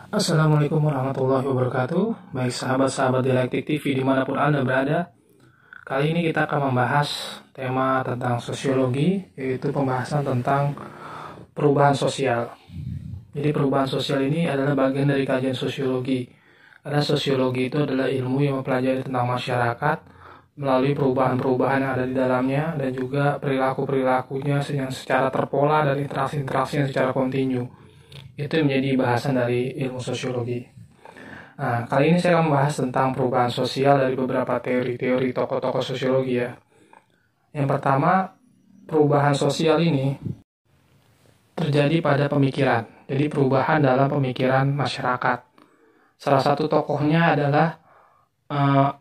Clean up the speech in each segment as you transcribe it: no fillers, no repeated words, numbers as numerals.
Assalamualaikum warahmatullahi wabarakatuh. Baik sahabat-sahabat Dialektik TV dimanapun Anda berada. Kali ini kita akan membahas tema tentang sosiologi, yaitu pembahasan tentang perubahan sosial. Jadi perubahan sosial ini adalah bagian dari kajian sosiologi. Karena sosiologi itu adalah ilmu yang mempelajari tentang masyarakat melalui perubahan-perubahan yang ada di dalamnya dan juga perilaku-perilakunya yang secara terpola dan interaksi-interaksi yang secara kontinu. Itu menjadi bahasan dari ilmu sosiologi. Nah, kali ini saya akan membahas tentang perubahan sosial dari beberapa teori-teori tokoh-tokoh sosiologi ya. Yang pertama, perubahan sosial ini terjadi pada pemikiran. Jadi perubahan dalam pemikiran masyarakat. Salah satu tokohnya adalah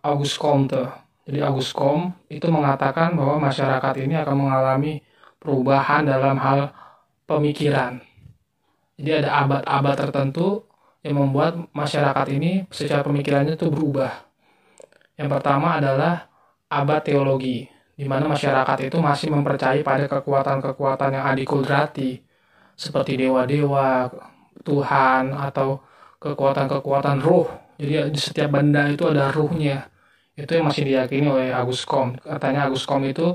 Auguste Comte. Jadi Auguste Comte itu mengatakan bahwa masyarakat ini akan mengalami perubahan dalam hal pemikiran. Jadi ada abad-abad tertentu yang membuat masyarakat ini secara pemikirannya itu berubah. Yang pertama adalah abad teologi, di mana masyarakat itu masih mempercayai pada kekuatan-kekuatan yang adikodrati, seperti dewa-dewa, Tuhan, atau kekuatan-kekuatan roh. Jadi di setiap benda itu ada ruhnya. Itu yang masih diyakini oleh Auguste Comte. Katanya Auguste Comte itu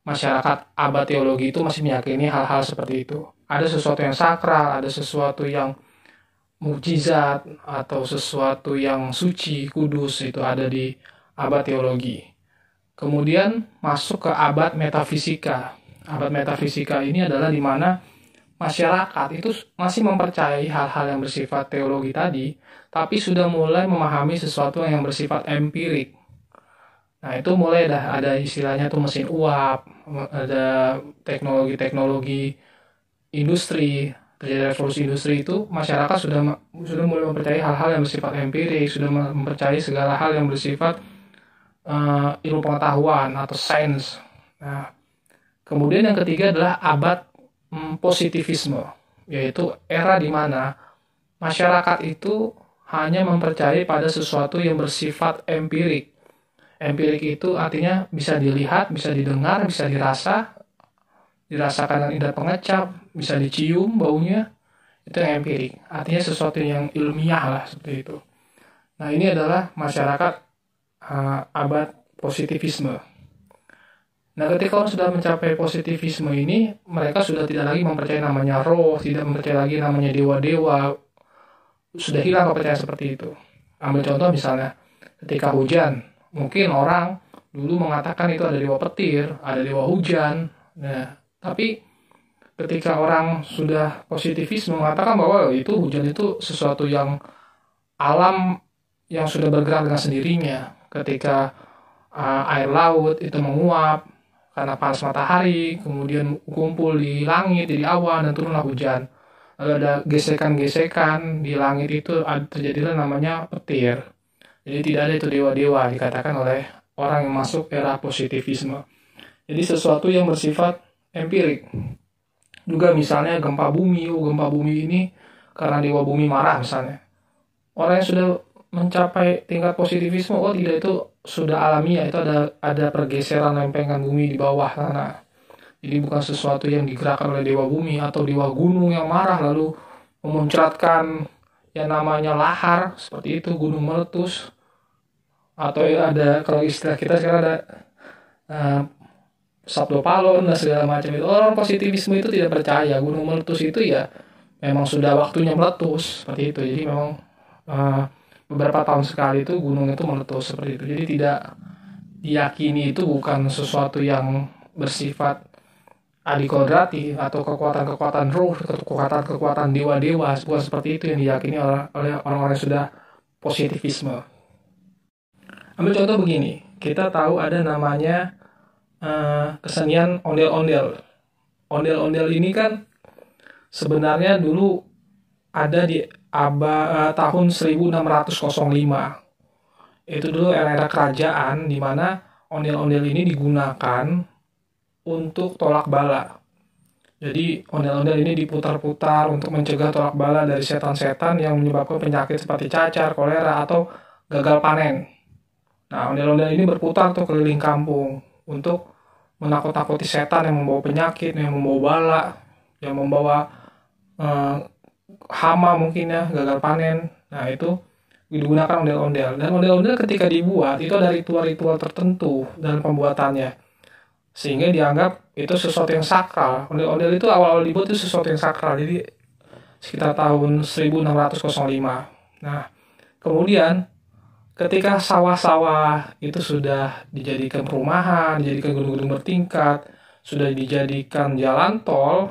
masyarakat abad teologi itu masih meyakini hal-hal seperti itu. Ada sesuatu yang sakral, ada sesuatu yang mukjizat, atau sesuatu yang suci, kudus, itu ada di abad teologi. Kemudian masuk ke abad metafisika. Abad metafisika ini adalah di mana masyarakat itu masih mempercayai hal-hal yang bersifat teologi tadi, tapi sudah mulai memahami sesuatu yang bersifat empirik. Nah, itu mulai ada istilahnya tuh mesin uap, ada teknologi-teknologi industri, terjadi revolusi industri itu masyarakat sudah mulai mempercayai hal-hal yang bersifat empirik, sudah mempercayai segala hal yang bersifat ilmu pengetahuan atau sains. Nah, kemudian yang ketiga adalah abad positivisme, yaitu era di mana masyarakat itu hanya mempercayai pada sesuatu yang bersifat empirik. Empirik itu artinya bisa dilihat, bisa didengar, bisa dirasakan dengan indera pengecap, bisa dicium baunya, itu yang empirik. Artinya sesuatu yang ilmiah lah, seperti itu. Nah, ini adalah masyarakat abad positivisme. Nah, ketika orang sudah mencapai positivisme ini, mereka sudah tidak lagi mempercayai namanya roh, tidak mempercayai lagi namanya dewa-dewa, sudah hilang kepercayaan seperti itu. Ambil contoh misalnya, ketika hujan, mungkin orang dulu mengatakan itu ada dewa petir, ada dewa hujan. Nah, tapi ketika orang sudah positivisme mengatakan bahwa itu hujan itu sesuatu yang alam yang sudah bergerak dengan sendirinya. Ketika air laut itu menguap karena panas matahari, kemudian kumpul di langit jadi awan dan turunlah hujan. Lalu ada gesekan-gesekan di langit itu terjadilah namanya petir. Jadi tidak ada itu dewa-dewa dikatakan oleh orang yang masuk era positivisme. Jadi sesuatu yang bersifat empirik. Juga misalnya gempa bumi ini karena dewa bumi marah misalnya. Orang yang sudah mencapai tingkat positivisme, oh tidak, itu sudah alamiah, itu ada pergeseran lempengan bumi di bawah tanah. Jadi bukan sesuatu yang digerakkan oleh dewa bumi atau dewa gunung yang marah lalu memuncratkan yang namanya lahar, seperti itu, gunung meletus. Atau ada, kalau istilah kita sekarang ada sabdo palon dan segala macam itu. Orang positivisme itu tidak percaya gunung meletus itu ya memang sudah waktunya meletus, seperti itu. Jadi memang beberapa tahun sekali itu gunung itu meletus, seperti itu. Jadi tidak diyakini itu bukan sesuatu yang bersifat adikodrati atau kekuatan-kekuatan roh, kekuatan-kekuatan dewa-dewa, bukan seperti itu yang diyakini oleh orang-orang yang sudah positivisme. Ambil contoh begini, kita tahu ada namanya kesenian ondel-ondel. Ondel-ondel ini kan sebenarnya dulu ada di tahun 1605. Itu dulu era kerajaan di mana ondel-ondel ini digunakan untuk tolak bala. Jadi ondel-ondel ini diputar-putar untuk mencegah tolak bala dari setan-setan yang menyebabkan penyakit seperti cacar, kolera, atau gagal panen. Nah, ondel-ondel ini berputar tuh keliling kampung untuk menakut-nakuti setan yang membawa penyakit, yang membawa bala, yang membawa hama mungkin ya, gagal panen. Nah itu digunakan ondel-ondel. Dan ondel-ondel ketika dibuat itu ada ritual-ritual tertentu dalam pembuatannya, sehingga dianggap itu sesuatu yang sakral. Ondel-ondel itu awal-awal dibuat itu sesuatu yang sakral. Jadi sekitar tahun 1605. Nah, kemudian ketika sawah-sawah itu sudah dijadikan perumahan, dijadikan gedung-gedung bertingkat, sudah dijadikan jalan tol,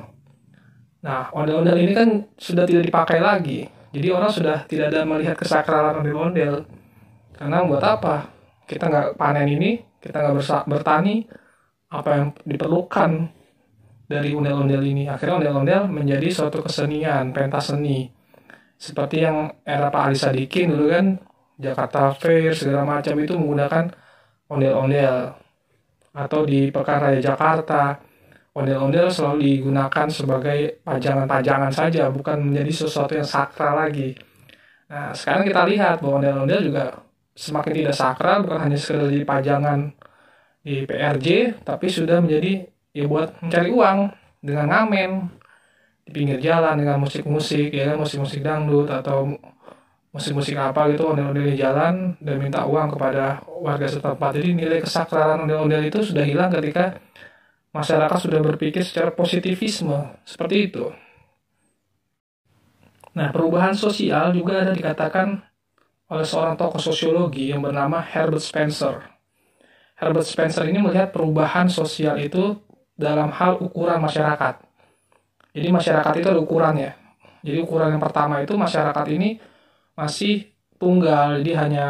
nah ondel-ondel ini kan sudah tidak dipakai lagi. Jadi orang sudah tidak ada melihat kesakralan ondel-ondel. Karena buat apa? Kita nggak panen ini, kita nggak bertani, apa yang diperlukan dari ondel-ondel ini. Akhirnya ondel-ondel menjadi suatu kesenian, pentas seni. Seperti yang era Pak Ali Sadikin dulu kan, Jakarta Fair, segala macam itu menggunakan ondel-ondel. Atau di Pekan Raya Jakarta, ondel-ondel selalu digunakan sebagai pajangan-pajangan saja, bukan menjadi sesuatu yang sakral lagi. Nah, sekarang kita lihat bahwa ondel-ondel juga semakin tidak sakral, bukan hanya sekedar jadi pajangan di PRJ, tapi sudah menjadi ya buat mencari uang dengan ngamen di pinggir jalan dengan musik-musik, ya kan, musik-musik dangdut atau musik-musik apa gitu, ondel-ondel di jalan dan minta uang kepada warga setempat. Jadi nilai kesakralan ondel-ondel itu sudah hilang ketika masyarakat sudah berpikir secara positivisme seperti itu. Nah, perubahan sosial juga ada dikatakan oleh seorang tokoh sosiologi yang bernama Herbert Spencer. Herbert Spencer ini melihat perubahan sosial itu dalam hal ukuran masyarakat. Jadi masyarakat itu ada ukurannya. Jadi ukuran yang pertama itu masyarakat ini masih tunggal, jadi hanya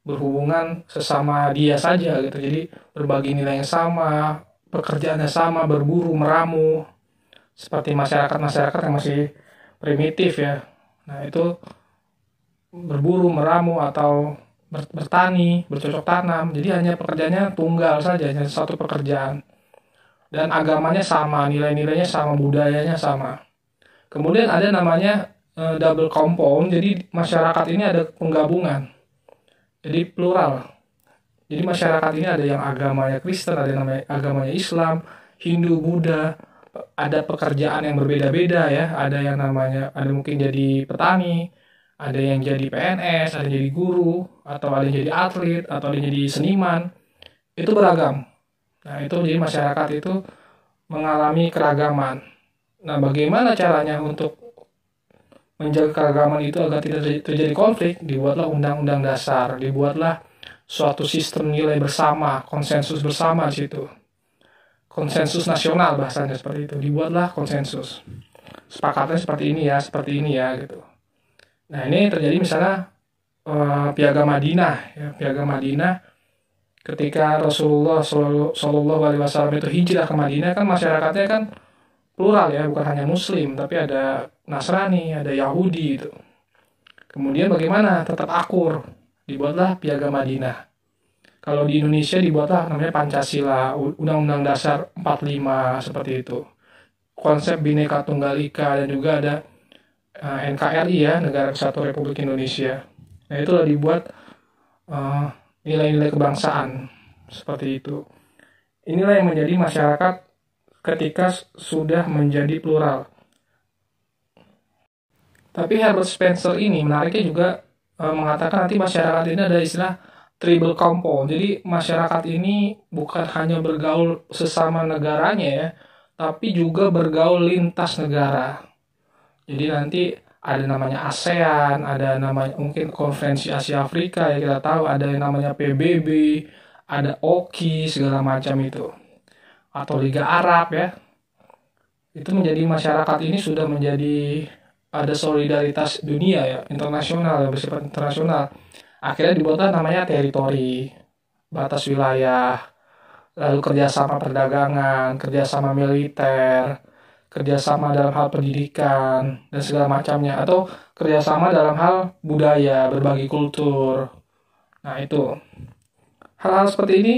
berhubungan sesama dia saja gitu. Jadi berbagi nilai yang sama, pekerjaannya sama, berburu, meramu, seperti masyarakat-masyarakat yang masih primitif ya. Nah itu berburu, meramu, atau bertani, bercocok tanam. Jadi hanya pekerjaannya tunggal saja, hanya satu pekerjaan. Dan agamanya sama, nilai-nilainya sama, budayanya sama. Kemudian ada namanya double compound, jadi masyarakat ini ada penggabungan. Jadi plural. Jadi masyarakat ini ada yang agamanya Kristen, ada yang namanya agamanya Islam, Hindu, Buddha, ada pekerjaan yang berbeda-beda ya, ada yang namanya, ada mungkin jadi petani, ada yang jadi PNS, ada yang jadi guru, atau ada yang jadi atlet, atau ada yang jadi seniman. Itu beragam. Nah, itu jadi masyarakat itu mengalami keragaman. Nah, bagaimana caranya untuk menjaga keragaman itu agar tidak terjadi konflik? Dibuatlah undang-undang dasar, dibuatlah suatu sistem nilai bersama, konsensus bersama di situ. Konsensus nasional bahasanya seperti itu. Dibuatlah konsensus. Sepakatnya seperti ini ya gitu. Nah, ini terjadi misalnya Piagam Madinah ya, Piagam Madinah ketika Rasulullah Shallallahu Alaihi Wasallam itu hijrah ke Madinah, kan masyarakatnya kan plural ya, bukan hanya Muslim, tapi ada Nasrani, ada Yahudi itu. Kemudian bagaimana tetap akur? Dibuatlah Piagam Madinah. Kalau di Indonesia dibuatlah namanya Pancasila, Undang-Undang Dasar 45 seperti itu. Konsep Bhinneka Tunggal Ika, dan juga ada NKRI ya, Negara Kesatuan Republik Indonesia. Nah, itulah dibuat nilai-nilai kebangsaan seperti itu. Inilah yang menjadi masyarakat ketika sudah menjadi plural. Tapi Herbert Spencer ini menariknya juga mengatakan nanti masyarakat ini ada istilah tribal compound. Jadi masyarakat ini bukan hanya bergaul sesama negaranya ya, tapi juga bergaul lintas negara. Jadi nanti ada namanya ASEAN, ada namanya mungkin Konferensi Asia Afrika ya, kita tahu ada yang namanya PBB, ada OKI, segala macam itu. Atau Liga Arab ya. Itu menjadi masyarakat ini sudah menjadi ada solidaritas dunia ya, internasional, bersifat internasional. Akhirnya dibuatlah namanya teritori, batas wilayah, lalu kerjasama perdagangan, kerjasama militer, kerjasama dalam hal pendidikan, dan segala macamnya. Atau kerjasama dalam hal budaya, berbagi kultur. Nah itu, hal-hal seperti ini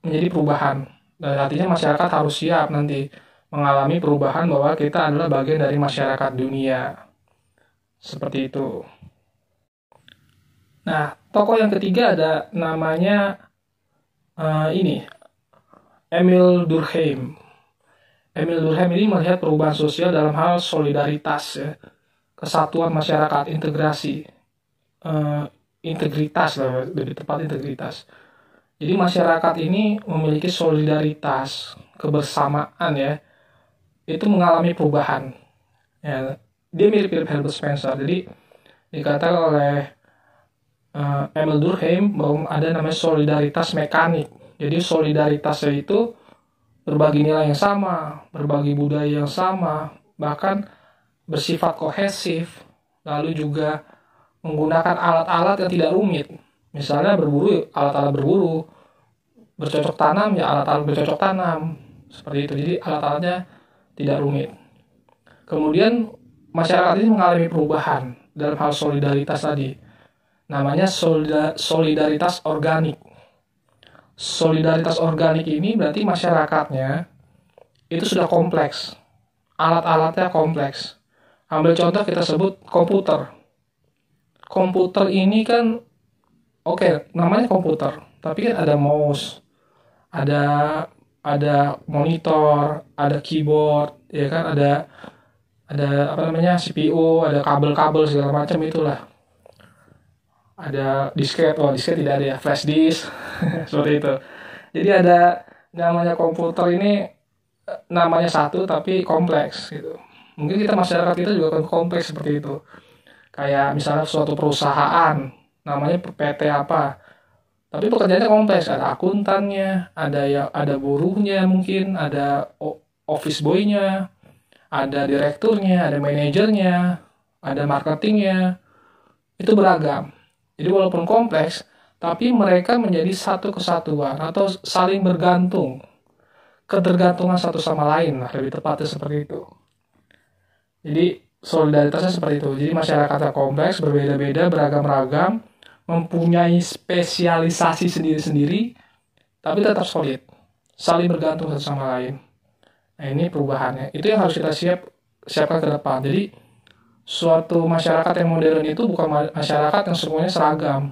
menjadi perubahan. Dan artinya masyarakat harus siap nanti mengalami perubahan bahwa kita adalah bagian dari masyarakat dunia. Seperti itu. Nah, tokoh yang ketiga ada namanya Emil Durkheim. Emil Durkheim ini melihat perubahan sosial dalam hal solidaritas ya. kesatuan masyarakat, integrasi, integritas lah, lebih tepat integritas. Jadi masyarakat ini memiliki solidaritas, kebersamaan ya, itu mengalami perubahan. Ya, dia mirip-mirip Herbert Spencer. Jadi dikatakan oleh Emil Durkheim bahwa ada namanya solidaritas mekanik. Jadi solidaritasnya itu berbagi nilai yang sama, berbagi budaya yang sama, bahkan bersifat kohesif, lalu juga menggunakan alat-alat yang tidak rumit. Misalnya berburu, alat-alat berburu, bercocok tanam, ya alat-alat bercocok tanam. Seperti itu, jadi alat-alatnya tidak rumit. Kemudian masyarakat ini mengalami perubahan dalam hal solidaritas tadi. Namanya solidaritas organik. Solidaritas organik ini berarti masyarakatnya itu sudah kompleks. Alat-alatnya kompleks. Ambil contoh kita sebut komputer. Komputer ini kan namanya komputer, tapi kan ada mouse, ada monitor, ada keyboard, ya kan, ada CPU, ada kabel-kabel segala macam itulah. Ada disket tidak ada ya, flash disk seperti itu. Jadi ada namanya komputer ini, namanya satu tapi kompleks gitu. Mungkin masyarakat kita juga kompleks seperti itu. Kayak misalnya suatu perusahaan namanya PT apa, tapi pekerjaannya kompleks, ada akuntannya, ada buruhnya, mungkin ada office boy-nya, ada direkturnya, ada manajernya, ada marketingnya, itu beragam. Jadi walaupun kompleks, tapi mereka menjadi satu kesatuan atau saling bergantung, ketergantungan satu sama lain lah, lebih tepatnya seperti itu. Jadi solidaritasnya seperti itu. Jadi masyarakatnya kompleks, berbeda-beda, beragam-ragam, mempunyai spesialisasi sendiri-sendiri, tapi tetap solid, saling bergantung satu sama lain. Nah, ini perubahannya. Itu yang harus kita siapkan ke depan. Jadi suatu masyarakat yang modern itu bukan masyarakat yang semuanya seragam.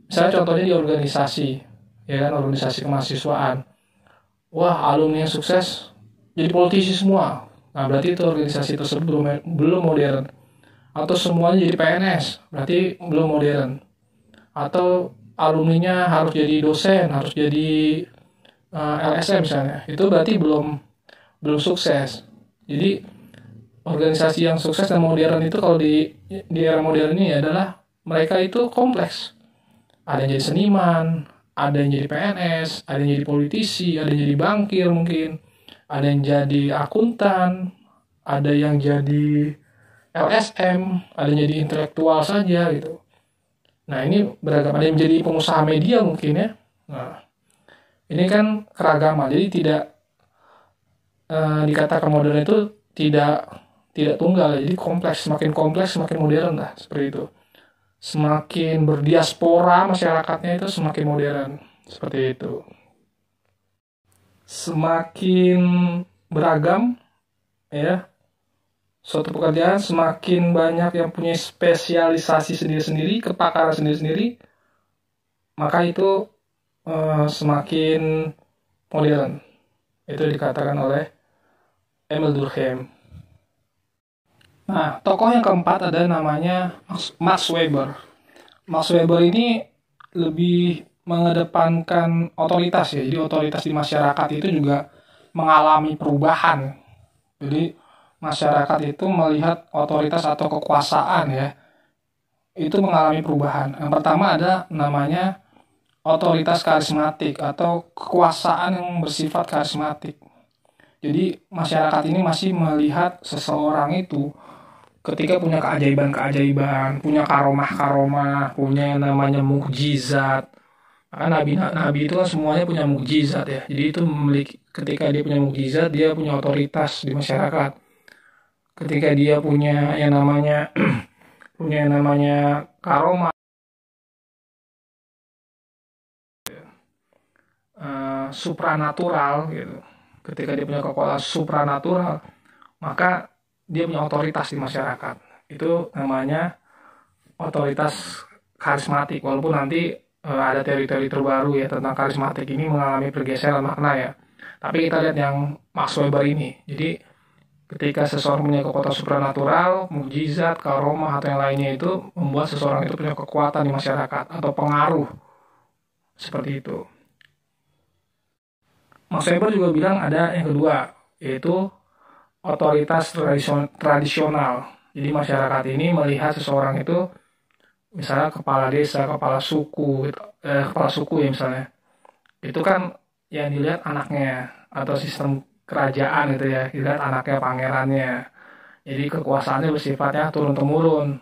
Misalnya contohnya di organisasi, ya kan, organisasi kemahasiswaan. Wah, alumni yang sukses jadi politisi semua. Nah, berarti itu organisasi tersebut belum modern. Atau semuanya jadi PNS, berarti belum modern. Atau alumninya harus jadi dosen, harus jadi LSM misalnya. Itu berarti belum sukses. Jadi organisasi yang sukses dan modern itu kalau di era modern ini adalah mereka itu kompleks. Ada yang jadi seniman, ada yang jadi PNS, ada yang jadi politisi, ada yang jadi bankir mungkin, ada yang jadi akuntan, ada yang jadi LSM, ada yang jadi intelektual saja gitu. Nah, ini beragam. Ada yang menjadi pengusaha media mungkin ya. Nah, ini kan keragaman. Jadi tidak dikatakan modern itu tidak tunggal. Jadi semakin kompleks, semakin modern lah, seperti itu. Semakin berdiaspora masyarakatnya itu semakin modern, seperti itu. Semakin beragam, ya. Suatu pekerjaan semakin banyak yang punya spesialisasi sendiri-sendiri, kepakaran sendiri-sendiri, maka itu semakin modern. Itu dikatakan oleh Emil Durkheim. Nah, tokoh yang keempat ada namanya Max Weber. Max Weber ini lebih mengedepankan otoritas ya. Jadi otoritas di masyarakat itu juga mengalami perubahan. Jadi masyarakat itu melihat otoritas atau kekuasaan ya, itu mengalami perubahan. Yang pertama ada namanya otoritas karismatik atau kekuasaan yang bersifat karismatik. Jadi masyarakat ini masih melihat seseorang itu ketika punya keajaiban-keajaiban, punya karomah-karomah, punya yang namanya mukjizat. Karena nabi itu kan semuanya punya mukjizat ya. Jadi itu ketika dia punya mukjizat, dia punya otoritas di masyarakat. Ketika dia punya yang namanya karomah, supranatural gitu. Ketika dia punya kekuatan supranatural, maka dia punya otoritas di masyarakat. Itu namanya otoritas karismatik. Walaupun nanti ada teori-teori terbaru ya tentang karismatik ini mengalami pergeseran makna ya. Tapi kita lihat yang Max Weber ini. Jadi Ketika seseorang punya kekuatan supranatural, mukjizat, karomah atau yang lainnya itu membuat seseorang itu punya kekuatan di masyarakat atau pengaruh seperti itu. Max Weber juga bilang ada yang kedua, yaitu otoritas tradisional. Jadi masyarakat ini melihat seseorang itu misalnya kepala desa, kepala suku ya misalnya. Itu kan yang dilihat anaknya atau sistem kerajaan gitu ya, dilihat anaknya, pangerannya. Jadi kekuasaannya bersifatnya turun-temurun.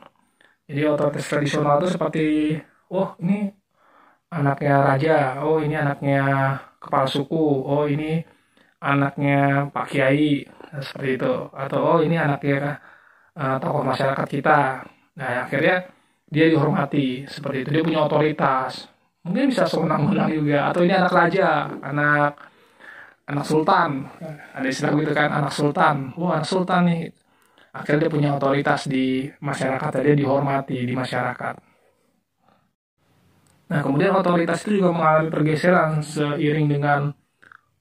Jadi otoritas tradisional itu seperti, oh ini anaknya raja, oh ini anaknya kepala suku, oh ini anaknya Pak Kiai, seperti itu. Atau oh ini anaknya tokoh masyarakat kita. Nah akhirnya dia dihormati seperti itu, dia punya otoritas. Mungkin bisa sewenang-wenang juga, atau ini anak raja, anak sultan, ada istilah gitu kan, anak sultan, wah anak sultan nih, akhirnya dia punya otoritas di masyarakat, dia dihormati di masyarakat. Nah kemudian otoritas itu juga mengalami pergeseran seiring dengan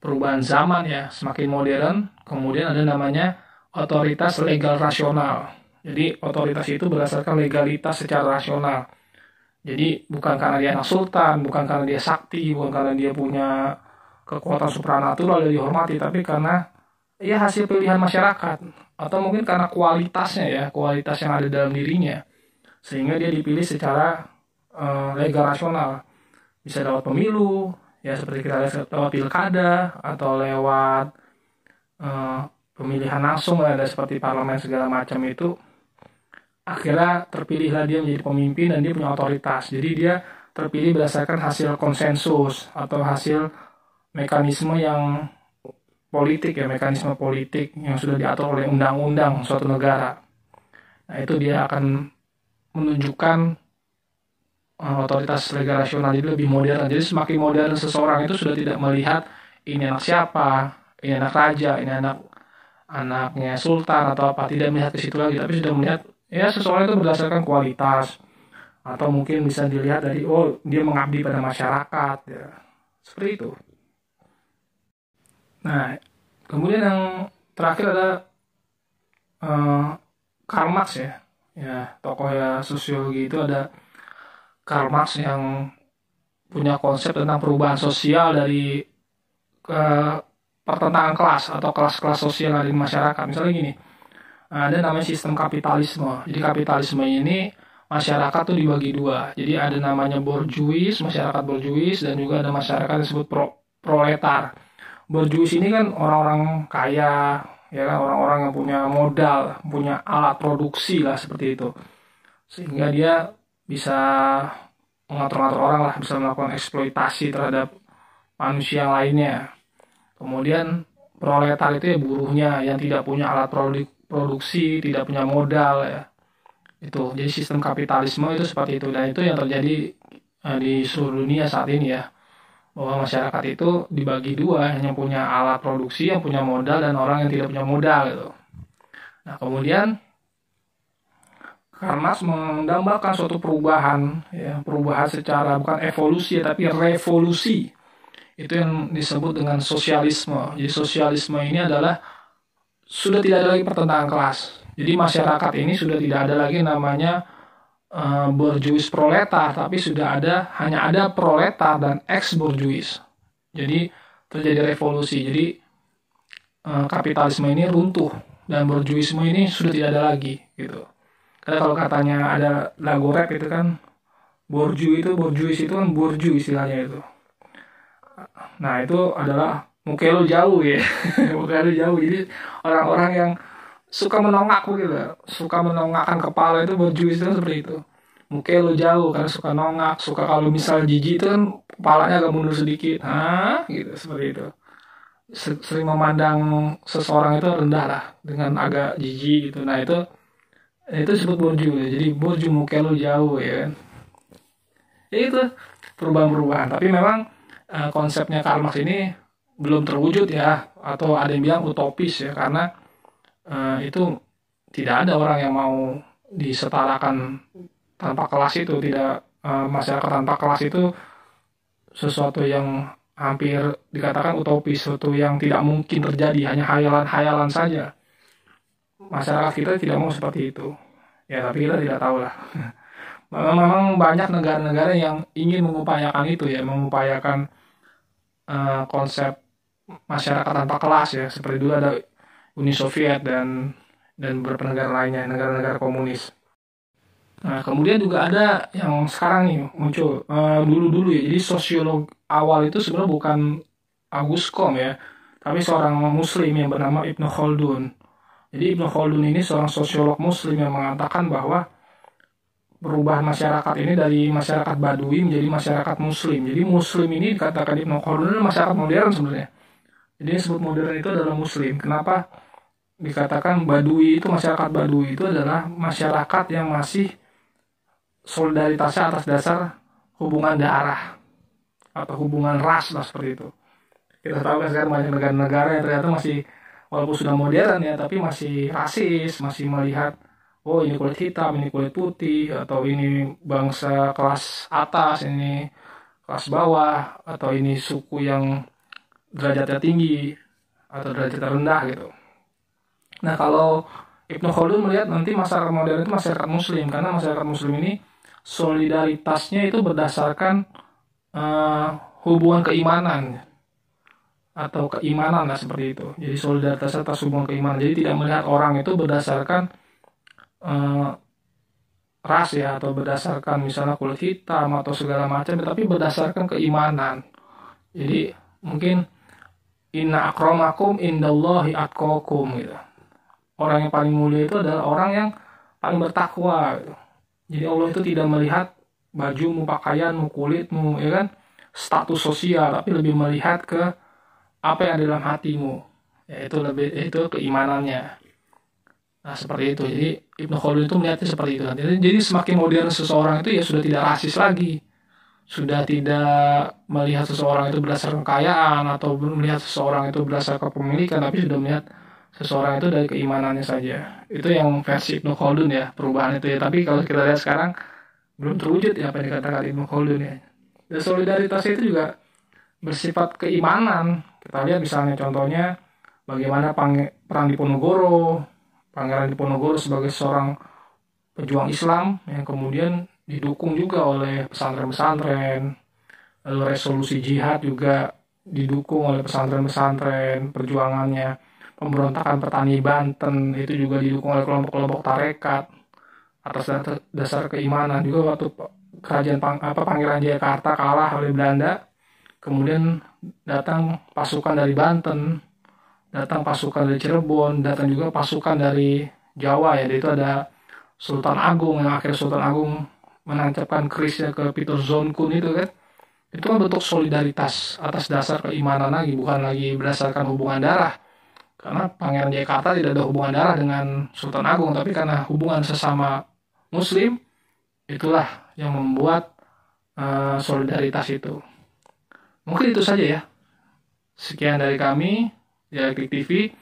perubahan zaman ya, semakin modern. Kemudian ada namanya otoritas legal rasional. Jadi otoritas itu berdasarkan legalitas secara rasional. Jadi bukan karena dia anak sultan, bukan karena dia sakti, bukan karena dia punya kekuatan supranatural yang dihormati, tapi karena ya hasil pilihan masyarakat, atau mungkin karena kualitasnya ya, kualitas yang ada dalam dirinya, sehingga dia dipilih secara legal rasional. Bisa lewat pemilu, ya seperti kita lihat lewat pilkada, atau lewat pemilihan langsung, ada seperti parlemen segala macam itu. Akhirnya terpilihlah dia menjadi pemimpin dan dia punya otoritas. Jadi dia terpilih berdasarkan hasil konsensus atau hasil mekanisme yang politik ya, mekanisme politik yang sudah diatur oleh undang-undang suatu negara. Nah itu dia akan menunjukkan otoritas legal rasional, jadi lebih modern. Jadi semakin modern seseorang itu sudah tidak melihat ini anak siapa, ini anak raja, ini anaknya sultan atau apa, tidak melihat ke situ lagi, tapi sudah melihat ya seseorang itu berdasarkan kualitas, atau mungkin bisa dilihat dari oh dia mengabdi pada masyarakat ya, seperti itu. Nah kemudian yang terakhir ada Karl Marx ya tokoh ya sosiologi itu ada Karl Marx yang punya konsep tentang perubahan sosial dari pertentangan kelas atau kelas-kelas sosial dari masyarakat. Misalnya gini, ada namanya sistem kapitalisme. Jadi kapitalisme ini masyarakat tuh dibagi dua. Jadi ada namanya borjuis, masyarakat borjuis, dan juga ada masyarakat yang disebut proletar. Borjuis ini kan orang-orang kaya, ya kan, orang-orang yang punya modal, punya alat produksi lah seperti itu. Sehingga dia bisa mengatur-ngatur orang lah, bisa melakukan eksploitasi terhadap manusia yang lainnya. Kemudian proletar itu ya buruhnya yang tidak punya alat produksi, tidak punya modal ya. Itu jadi sistem kapitalisme itu seperti itu, dan itu yang terjadi di seluruh dunia saat ini ya, bahwa masyarakat itu dibagi dua, yang punya alat produksi, yang punya modal, dan orang yang tidak punya modal gitu. Nah kemudian Karl Marx menggambarkan suatu perubahan ya, perubahan secara bukan evolusi ya, tapi revolusi. Itu yang disebut dengan sosialisme. Jadi sosialisme ini adalah sudah tidak ada lagi pertentangan kelas. Jadi masyarakat ini sudah tidak ada lagi namanya borjuis proletar, tapi sudah hanya ada proletar dan ex borjuis. Jadi terjadi revolusi. Jadi kapitalisme ini runtuh dan borjuisme ini sudah tidak ada lagi gitu. Karena kalau katanya ada lagu rap itu kan borjuis itu kan borju istilahnya itu. Nah itu adalah muka lu jauh ya. Muka lu jauh, jadi orang-orang yang suka menongak gitu, suka menongakkan kepala itu borjuis itu seperti itu. Muka lu jauh karena suka nongak, suka kalau misal jijik itu kan kepalanya agak mundur sedikit, gitu seperti itu. Sering memandang seseorang itu rendah lah dengan agak jijik gitu. Nah itu disebut borju ya. Jadi borju, muka lu jauh ya kan. Ya itu perubahan-perubahan, tapi memang konsepnya Karl Marx ini belum terwujud ya, atau ada yang bilang utopis ya, karena itu tidak ada orang yang mau disetarakan tanpa kelas itu, tidak masyarakat tanpa kelas itu sesuatu yang hampir dikatakan utopis, sesuatu yang tidak mungkin terjadi, hanya hayalan-hayalan saja. masyarakat kita tidak mau seperti itu. Ya, tapi kita tidak tahu lah. Memang banyak negara-negara yang ingin mengupayakan itu ya, mengupayakan konsep masyarakat tanpa kelas ya, seperti dulu ada Uni Soviet dan beberapa negara lainnya, negara-negara komunis. Nah, kemudian juga ada yang sekarang nih muncul dulu-dulu ya. Jadi sosiolog awal itu sebenarnya bukan Auguste Comte ya, tapi seorang muslim yang bernama Ibnu Khaldun. Jadi Ibnu Khaldun ini seorang sosiolog muslim yang mengatakan bahwa perubahan masyarakat ini dari masyarakat Badui menjadi masyarakat muslim. Jadi muslim ini dikatakan Ibnu Khaldun adalah masyarakat modern sebenarnya. Jadi yang disebut modern itu adalah muslim. Kenapa dikatakan Badui itu, masyarakat Badui itu adalah masyarakat yang masih solidaritasnya atas dasar hubungan darah atau hubungan ras lah, seperti itu. Kita tahu kan sekarang banyak negara-negara yang ternyata masih, walaupun sudah modern ya, tapi masih rasis, masih melihat oh ini kulit hitam, ini kulit putih, atau ini bangsa kelas atas, ini kelas bawah, atau ini suku yang derajatnya tinggi atau derajatnya rendah gitu. Nah, kalau Ibnu Khaldun melihat nanti masyarakat modern itu masyarakat muslim, karena masyarakat muslim ini solidaritasnya itu berdasarkan hubungan keimanan atau keimanan lah, seperti itu. Jadi solidaritas atas hubungan keimanan. Jadi tidak melihat orang itu berdasarkan ras ya, atau berdasarkan misalnya kulit hitam atau segala macam, tapi berdasarkan keimanan. Jadi mungkin inna akramakum indallahi atqakum gitu. Orang yang paling mulia itu adalah orang yang paling bertakwa gitu. Jadi Allah itu tidak melihat bajumu, pakaianmu, kulitmu, ya kan, status sosial, tapi lebih melihat ke apa yang ada dalam hatimu, yaitu keimanannya. Nah, seperti itu. Jadi Ibnu Khaldun itu melihatnya seperti itu. Jadi semakin modern seseorang itu ya sudah tidak rasis lagi, sudah tidak melihat seseorang itu berdasarkan kekayaan atau melihat seseorang itu berdasarkan kepemilikan, tapi sudah melihat seseorang itu dari keimanannya saja. Itu yang versi Ibnu Khaldun ya, perubahan itu ya. Tapi kalau kita lihat sekarang belum terwujud ya apa yang dikatakan Ibnu Khaldun ya. Dan solidaritas itu juga bersifat keimanan. Kita lihat misalnya contohnya bagaimana Perang Diponegoro. Pangeran Diponegoro sebagai seorang pejuang Islam yang kemudian didukung juga oleh pesantren-pesantren. Lalu resolusi jihad juga didukung oleh pesantren-pesantren perjuangannya. Pemberontakan petani Banten itu juga didukung oleh kelompok-kelompok tarekat atas dasar keimanan. Juga waktu Pangeran Jayakarta kalah oleh Belanda, kemudian datang pasukan dari Banten, datang pasukan dari Cirebon, datang juga pasukan dari Jawa ya. Itu ada Sultan Agung, yang akhirnya Sultan Agung menancapkan kerisnya ke Peter Zonkun itu kan. Itu kan bentuk solidaritas atas dasar keimanan lagi, bukan lagi berdasarkan hubungan darah. Karena Pangeran Jayakarta tidak ada hubungan darah dengan Sultan Agung, tapi karena hubungan sesama Muslim, itulah yang membuat solidaritas itu. Mungkin itu saja ya. Sekian dari kami, Dialektik TV.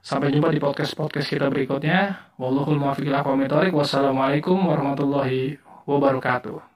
Sampai jumpa di podcast-podcast kita berikutnya. Wallahul muwaffiq ila aqwamit thoriq. Wassalamualaikum warahmatullahi wabarakatuh.